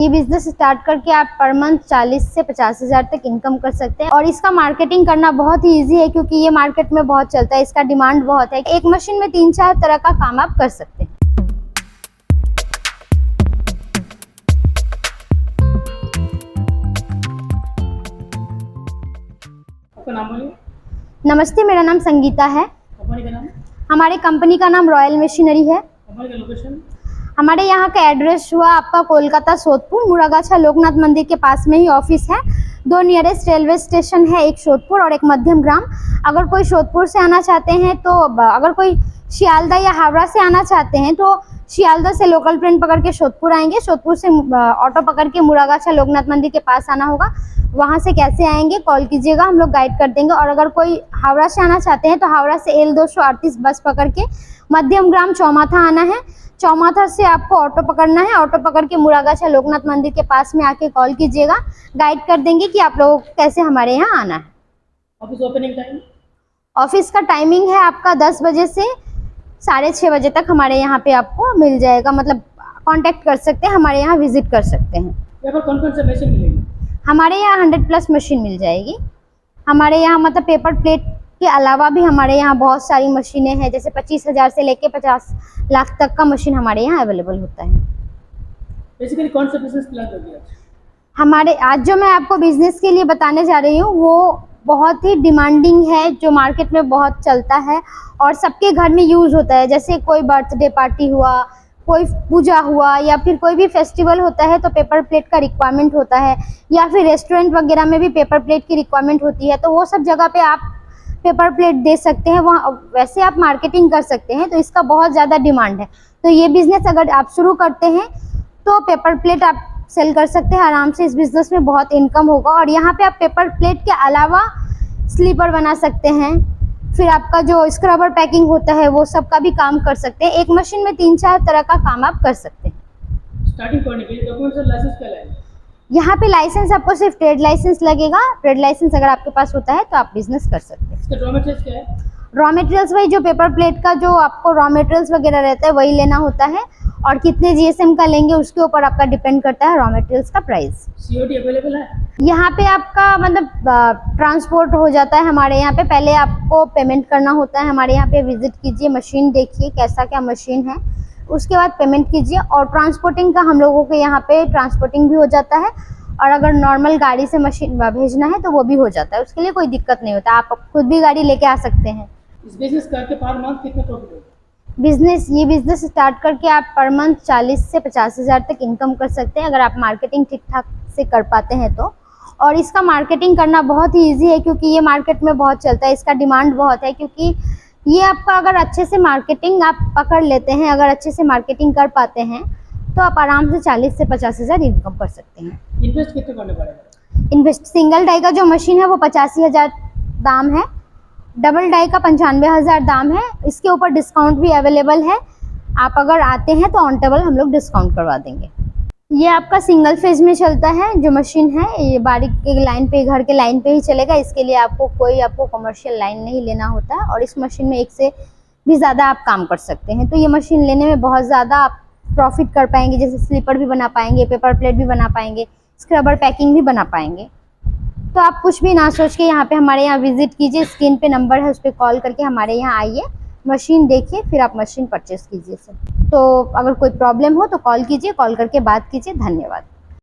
ये business start करके आप पर मंथ 40 से 50 हज़ार तक इनकम कर सकते हैं और इसका मार्केटिंग करना बहुत ही इजी है क्योंकि ये मार्केट में बहुत चलता है, इसका डिमांड बहुत है। एक मशीन में 3-4 तरह का काम आप कर सकते हैं। आपका नाम बोलिए। नमस्ते, मेरा नाम संगीता है। कंपनी का नाम? हमारी कंपनी का नाम रॉयल मशीनरी है। कंपनी का लोकेशन? हमारे यहाँ का एड्रेस हुआ आपका कोलकाता सोदपुर, मुरागाछा लोकनाथ मंदिर के पास में ही ऑफिस है। 2 नियरेस्ट रेलवे स्टेशन है, एक सोदपुर और एक मध्यम ग्राम। अगर कोई सोदपुर से आना चाहते हैं तो अगर कोई शियालदा या हावड़ा से आना चाहते हैं तो शियालदा से लोकल ट्रेन पकड़ के सोदपुर आएंगे। सोदपुर से ऑटो पकड़ के मुरागाछा लोकनाथ मंदिर के पास आना होगा। वहाँ से कैसे आएंगे कॉल कीजिएगा, हम लोग गाइड कर देंगे। और अगर कोई हावड़ा से आना चाहते हैं तो हावड़ा से L238 बस पकड़ के मध्यम ग्राम चौमाथा आना है। चौमाथा से आपको ऑटो पकड़ना है। ऑटो पकड़ के मुरागाछा लोकनाथ मंदिर के पास में आके कॉल कीजिएगा, गाइड कर देंगे कि आप लोगों को कैसे हमारे यहाँ आना है। Office opening time? ऑफिस का टाइमिंग है आपका 10 बजे से 6:30 बजे तक हमारे यहाँ पे आपको मिल जाएगा, मतलब कांटेक्ट कर सकते हैं, हमारे यहाँ विजिट कर सकते हैं। यहाँ पर कौन कौन से मशीन मिलेगी? हमारे यहाँ 100+ मशीन मिल जाएगी। हमारे यहाँ मतलब पेपर प्लेट के अलावा भी हमारे यहाँ बहुत सारी मशीनें हैं, जैसे 25 हज़ार से लेके 50 लाख तक का मशीन हमारे यहाँ अवेलेबल होता है। बेसिकली कौन सा बिजनेस प्लान होगी आज? हमारे आज जो मैं आपको बिजनेस के लिए बताने जा रही हूँ वो बहुत ही डिमांडिंग है, जो मार्केट में बहुत चलता है और सबके घर में यूज़ होता है। जैसे कोई बर्थडे पार्टी हुआ, कोई पूजा हुआ या फिर कोई भी फेस्टिवल होता है तो पेपर प्लेट का रिक्वायरमेंट होता है, या फिर रेस्टोरेंट वगैरह में भी पेपर प्लेट की रिक्वायरमेंट होती है। तो वो सब जगह पे आप पेपर प्लेट दे सकते हैं, वहाँ वैसे आप मार्केटिंग कर सकते हैं। तो इसका बहुत ज़्यादा डिमांड है। तो ये बिज़नेस अगर आप शुरू करते हैं तो पेपर प्लेट आप सेल कर सकते हैं आराम से। इस बिज़नेस में बहुत इनकम होगा। और यहाँ पे आप पेपर प्लेट के अलावा स्लीपर बना सकते हैं, फिर आपका जो स्क्रबर पैकिंग होता है वो सब का भी काम कर सकते हैं। एक मशीन में 3-4 तरह का काम आप कर सकते हैं। स्टार्टिंग करने के लिए डॉक्यूमेंट्स और लाइसेंस क्या लाएंगे? यहाँ पे लाइसेंस आपको सिर्फ ट्रेड लाइसेंस लगेगा। ट्रेड लाइसेंस अगर आपके पास होता है तो आप बिजनेस कर सकते हैं। इसका रॉ मटेरियल्स क्या है? रॉ मटेरियल्स वही जो पेपर प्लेट का जो आपको रॉ मटेरियल्स वगैरह रहता है वही लेना होता है, और कितने GSM का लेंगे उसके ऊपर आपका डिपेंड करता है रॉ मटेरियल्स का प्राइस। COD अवेलेबल है? यहाँ पे आपका मतलब ट्रांसपोर्ट हो जाता है हमारे यहाँ पे। पहले आपको पेमेंट करना होता है। हमारे यहाँ पे विजिट कीजिए, मशीन देखिए कैसा क्या मशीन है, उसके बाद पेमेंट कीजिए। और ट्रांसपोर्टिंग का हम लोगों के यहाँ पे ट्रांसपोर्टिंग भी हो जाता है, और अगर नॉर्मल गाड़ी से मशीन भेजना है तो वो भी हो जाता है, उसके लिए कोई दिक्कत नहीं होता। आप खुद भी गाड़ी लेके आ सकते हैं। इस बिजनेस करके पर मंथ कितना प्रॉफिट होगा? ये बिज़नेस स्टार्ट करके आप पर मंथ 40 से 50 हज़ार तक इनकम कर सकते हैं अगर आप मार्केटिंग ठीक ठाक से कर पाते हैं तो। और इसका मार्केटिंग करना बहुत ही इजी है क्योंकि ये मार्केट में बहुत चलता है, इसका डिमांड बहुत है। क्योंकि ये आपका अगर अच्छे से मार्केटिंग आप पकड़ लेते हैं, अगर अच्छे से मार्केटिंग कर पाते हैं तो आप आराम से 40 से 50 हज़ार इनकम कर सकते हैं। इन्वेस्ट कितने करना पड़ेगा? इन्वेस्ट सिंगल डाई का जो मशीन है वो 85 हज़ार दाम है, डबल डाई का 95 हज़ार दाम है। इसके ऊपर डिस्काउंट भी अवेलेबल है। आप अगर आते हैं तो ऑन टेबल हम लोग डिस्काउंट करवा देंगे। ये आपका सिंगल फेज में चलता है जो मशीन है, ये बारीक के लाइन पे, घर के लाइन पे ही चलेगा। इसके लिए आपको कमर्शियल लाइन नहीं लेना होता है, और इस मशीन में एक से भी ज़्यादा आप काम कर सकते हैं। तो ये मशीन लेने में बहुत ज़्यादा आप प्रॉफिट कर पाएंगे, जैसे स्लीपर भी बना पाएंगे, पेपर प्लेट भी बना पाएंगे, स्क्रबर पैकिंग भी बना पाएंगे। तो आप कुछ भी ना सोच के यहाँ पे हमारे यहाँ विजिट कीजिए। स्क्रीन पे नंबर है, उस पर कॉल करके हमारे यहाँ आइए, मशीन देखिए, फिर आप मशीन परचेस कीजिए सर। तो अगर कोई प्रॉब्लम हो तो कॉल कीजिए, कॉल करके बात कीजिए। धन्यवाद।